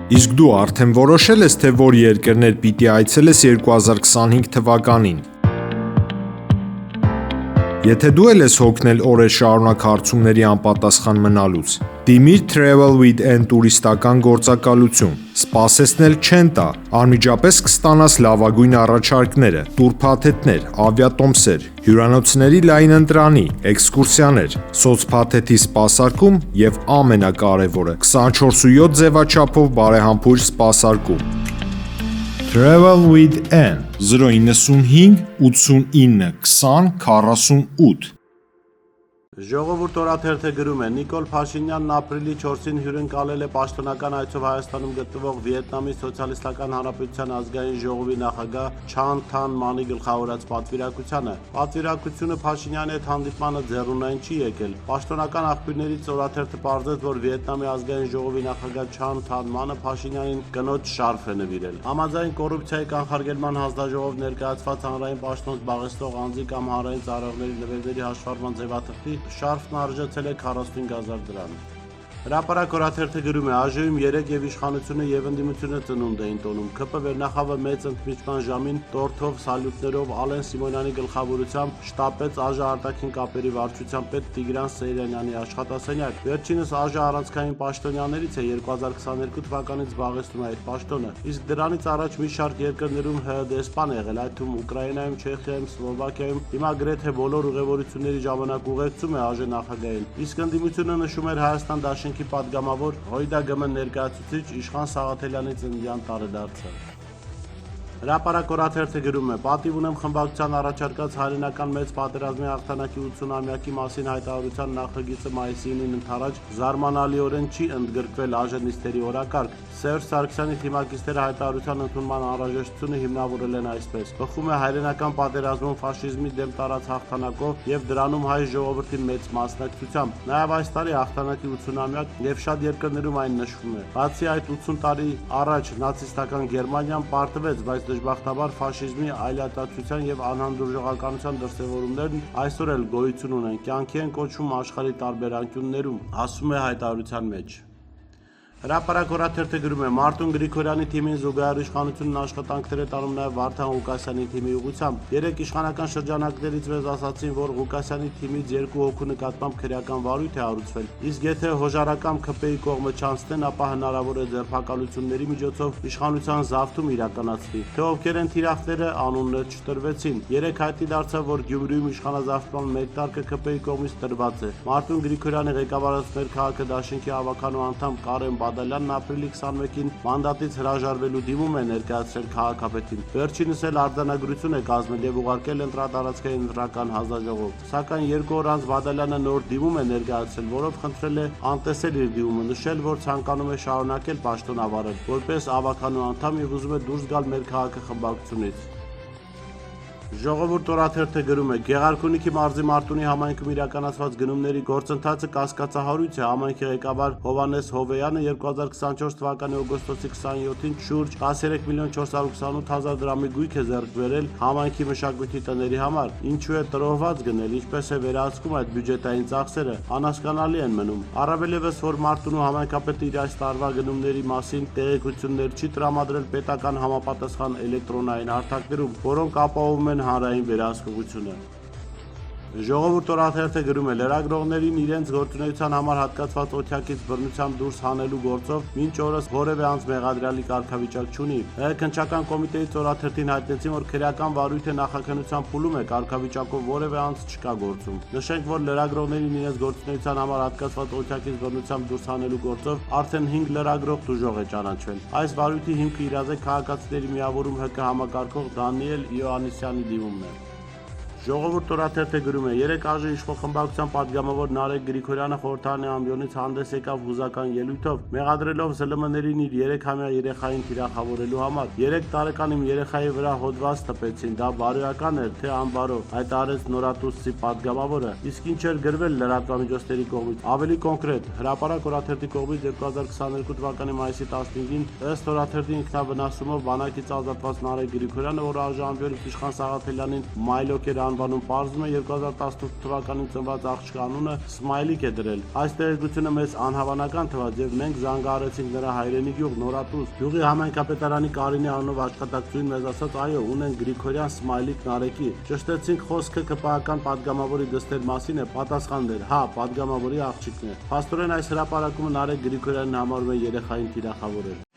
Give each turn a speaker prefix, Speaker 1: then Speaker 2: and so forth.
Speaker 1: Իսկ դու արդեն որոշել ես, թե որ երկրներ պիտի այցելես 2025 թվականին։ Եթե դու էլ ես հոգնել օրեր շարունակ հարցումների անպատասխան մնալուց, դիմիր Travel with N տուրիստական գործակալություն, սպասեցնել չեն տա, անմիջապես կստանաս լավագույն առաջարկները, տուրփաթեթներ, ավիատոմսեր, հյուրանոցների լայն ընտրանի, էքսկուրսիաներ, սոցփաթեթի սպասարկում եւ ամենակարևորը 24/7 ձևաչափով բարեհամբույր սպասարկում։ Travel with N 095 89 20 48
Speaker 2: Ժողովուրդ օրաթերթը գրում է. Նիկոլ Փաշինյանն ապրիլի 4-ին հյուրընկալել է պաշտոնական այցով Հայաստանում գտնվող Վիետնամի Սոցիալիստական Հանրապետության ազգային ժողովի նախագահ Չան Թան Մանի գլխավորած պատվիրակությանը։ Պատվիրակությունը Փաշինյանի հետ հանդիպմանը ձեռնունայն չի եկել։ Պաշտոնական աղբյուրներից օրաթերթը պարզեց, որ Վիետնամի ազգային ժողովի նախագահ Չան Թան Մանը Փաշինյանին կնոջ շարֆ է նվիրել։ Համաձայն կոռուպցիայի կանխարգելման հանձնաժողով ներկայացված հանրային պաշտոն զբաղեցնող անձի կամ հանրային ծառայողների նվերների հաշվառման ձևաթղթի շարֆն արժեցել է 45,000 դրամ։ Հրապարակ օրաթերթը գրում է. Աժ-ում 3 եւ իշխանությունը եւ ընդդիմությունը ծնունդ էին տոնում։ ՔՊ վերնախավը մեծ ընդմիջման ժամին տորթով, սալյուտներով Ալեն Սիմոնյանի գլխավորությամբ շտապեց ԱԺ արտաքին կապերի վարչության պետ Տիգրան Սեյրանյանի աշխատասենյակ։ Վերջինս ԱԺ առանցքային պաշտոնյաներից է 2022 թվականից զբաղեցնում այդ պաշտոնը։ Իսկ դրանից առաջ մի շարք երկրներում ՀՀ դեսպան է եղել, այդ թվում Ուկրաինայում, Չեխիայում, Սլովակիայում, հիմա գրեթե բոլոր ուղևորությունների ժամանակ ուղեկցում է ԱԺ նախագահին։ Իսկ ընդդիմությունը նշում էր Հայաստան Դաշնքի պատգամավոր Հույդա ԳՄ ներկայացուցիչ Իշխան Սաղաթելյանի ծննդյան տարեդարձը։ Հրապարակ օրաթերթը գրում է. Պատիվ ունեմ խմբակցության առաջարկած հայրենական մեծ պատերազմի հաղթանակի 80-ամյակի մասին հայտարարության նախագիծը մայիսի 9-ին ընթരാճ զարմանալիորեն չի ընդգրկվել ԱԺ նիստերի օրակարգ։ Սերժ Սարգսյանի թիմակիցները հայտարարության ընդունման անհրաժեշտությունը հիմնավորել են այսպես. Բխում է հայրենական պատերազմում ֆաշիզմի դեմ տարած հաղթանակով եւ դրանում հայ ժողովրդի մեծ մասնակցությամբ։ Նաեւ այս տարի հաղթանակի 80-ամյակ եւ շատ երկրներում այն նշվում է։ Բացի այդ 80 տարի առաջ նացիստական Գերմանիան պարտվեց, բայց դժբախտաբար ֆաշիզմի այլատացության եւ անհանդուրժողականության դրսեւորումներն այսօր էլ գոյություն ունեն, կյանքի են կոչվում աշխարհի տարբեր անկյուններում, ասում է հայտարարության մեջ։ Հրապարակ օրաթերթը գրում է. Մարտուն Գրիգորյանի թիմին զուգահեռ իշխանությունն աշխատանքներ է տանում նաև Վարդան Ղուկասյանի թիմի ուղղությամբ։ Երեք իշխանական շրջանակներից մեզ ասացին, որ Ղուկասյանի թիմից 2 հոգու նկատմամբ քրեական վարույթ է հարուցվել։ Իսկ եթե հոժարակամ ՔՊ-ի կողմը չանցնեն, ապա հնարավոր է ձերբակալությունների միջոցով իշխանության զավթում իրականացվի։ Թե ովքեր են թիրախները, անուններ չտրվեցին։ Երեք հայտնի դարձավ, որ Գյումրիում իշխանազավթման մեկնարկը ՔՊ-ի կողմից տրված է։ Մարտուն Գրիգորյանի ղեկավարած ներքաղաքը Դաշնքի ավականու անդամ Կարեն Բադալյանն ապրիլի 21-ին մանդատից հրաժարվելու դիմում է ներկայացրել քաղաքապետին։ Վերջինս էլ արձանագրություն է կազմել եւ ուղարկել ընտրատարածքային ընտրական հանձնաժողով։ Սակայն 2 օր անց Բադալյանը նոր դիմում է ներկայացրել, որով խնդրել է անտեսել իր դիմումը, նշել, որ ցանկանում է շարունակել պաշտոն ավարել որպես ավականու անդամ եւ ուզում է դուրս գալ մեր քաղաքը խմբակցությունից։ Ժողովուրդ օրաթերթը գրում է. Գեղարքունիքի մարզի Մարտունի համայնքում իրականացված գնումների գործընթացը կասկածահարույց է։ Համայնքի ղեկավար Հովհաննես Հովեյանը 2024 թվականի օգոստոսի 27-ին շուրջ 13.428.000 դրամի գույք է ձեռք բերել համայնքի մշակույթի տների համար։ Ինչու է տրոհված գնել, ինչպես է վերահսկում այդ բյուջետային ծախսերը, անհասկանալի են մնում։ Առավելևս, որ Մարտունու համայնքապետը իր այս տարվա գնումների մասին տեղեկություններ չի տրամադրել պետական համապատասխան էլեկտրոնային հարթակներում, որոնք ապահովում են հանրային վերահսկողությունը։ Ժողովուրդ օրաթերթը գրում է. Լրագրողներին իրենց գործունեության համար հատկացված օթյակից բռնությամբ դուրս հանելու գործով մինչ օրս որևէ անձ մեղադրյալի կարգավիճակ չունի։ Քննչական կոմիտեից օրաթերթին հայտնեցին, որ քրեական վարույթը նախաքննության փուլում է, կարգավիճակով որևէ անձ չկա գործում։ Նշենք, որ լրագրողներին իրենց գործունեության համար հատկացված օթյակից բռնությամբ դուրս հանելու գործով արդեն 5 լրագրող տուժող է ճանաչվել։ Այս վարույթի հիմքը իրազեկ քաղաքացիների միավորում ՀԿ համակարգող Դանիել Իոաննիսյանի դիմումն է։ Ժողովուրդ օրաթերթը գրում է. 3 ԱԺ իշխող խմբակցության պատգամավոր Նարեկ Գրիգորյանը խորհրդարանի ամբիոնից հանդես եկավ հուզական ելույթով, մեղադրելով ԶԼՄ-ներին իր 3-ամյա երեխային թիրախավորելու համար։ 3 տարեկան իմ երեխայի վրա հոդված տպեցին, դա բարոյական էր, թե անբարո, հայտարարեց Նորատուսցի պատգամավորը։ Իսկ ինչ էր գրվել լրատվամիջոցների կողմից։ Ավելի կոնկրետ, Հրապարակ օրաթերթի կողմից 2022 թվականի մայիսի 15-ին ըստ օրաթերթի ինքնավնասումով բանակից ազատված Նարեկ Գրիգորյանը, որ ԱԺ ամբիոնից Իշխան Սաղաթելյանին մայլոք էր անվանում պարզում է 2018 թվականին ծնված աղջկա անունը Սմայլիկ է դրել։ Այս տեղեկությունը մեզ անհավանական թվաց եւ մենք զանգահարեցինք նրա հայրենի գյուղ Նորատուզ։ Գյուղի համայնքապետարանի Կարինե անունով աշխատակցուին մեզ ասաց, այո, ունեն Գրիգորյան Սմայլիկ Նարեկի։ Ճշտեցինք խոսքը ԿՊԱ-ական падգամավորի դստեր մասին է, պատասխանն էր՝ հա, падգամավորի աղջիկն է։ Փաստորեն այս հրապարակումը Նարեկ Գրիգորյանն համարում է երեխային թիրախավորել։